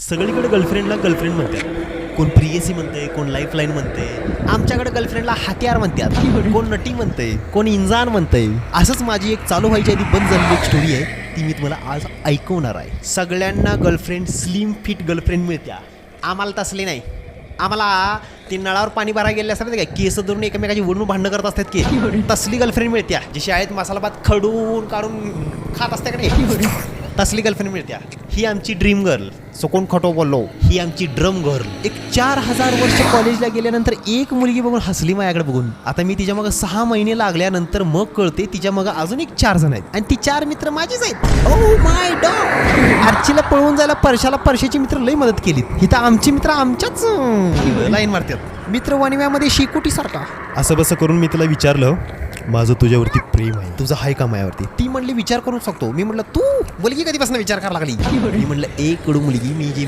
सगळीकडे गर्लफ्रेंडला गर्लफ्रेंड म्हणतात, कोण प्रियसी म्हणते, कोण लाईफलाईन म्हणते. आमच्याकडे गर्लफ्रेंडला हत्यार म्हणतात, कोण नटी म्हणते, कोण इंजान म्हणते. असंच माझी एक चालू व्हायची आधी बंद झालेली एक स्टोरी आहे, ती मी तुम्हाला आज ऐकवणार आहे. सगळ्यांना गर्लफ्रेंड स्लिम फिट गर्लफ्रेंड मिळत्या, आम्हाला तसली नाही. आम्हाला ते नळावर पाणी भरायला गेले असतात काय, केस धरून एकमेकाची वडून भांडणं करत असतात की, तसली गर्लफ्रेंड मिळत्या. जी शाळेत मसाला भात खडून काढून खात असते का नाही, तसली गर्लफ्रेंड मिळत्या. ही आमची ड्रीम गर्ल. सो कोण खोटो बोललो, ही आमची ड्रम गर्ल. एक 4000 वर्ष कॉलेजला गेल्यानंतर एक मुलगी बघून हसली माझ्याकडे बघून. आता मी तिच्या मग 6 महिने लागल्यानंतर मग कळते तिच्या मग अजून एक 4 जण आहेत आणि ती 4 मित्र माझीच आहेत. Oh my dog. आर्चीला पळवून जायला परशाची मित्र लई मदत केली. इथं आमची मित्र आमच्याच लाईन मारतात. मित्र वणव्यामध्ये शिकुटी सारखा. असं बसं करून मी तिला विचारलं, माझं तुझ्यावरती प्रेम आहे, तुझं आहे का मायावरती? ती म्हणली विचार करू शकतो. मी म्हटलं तू मुलगी कधीपासून विचार करायला लागली? मी म्हटलं एक कडू मुलगी मी जी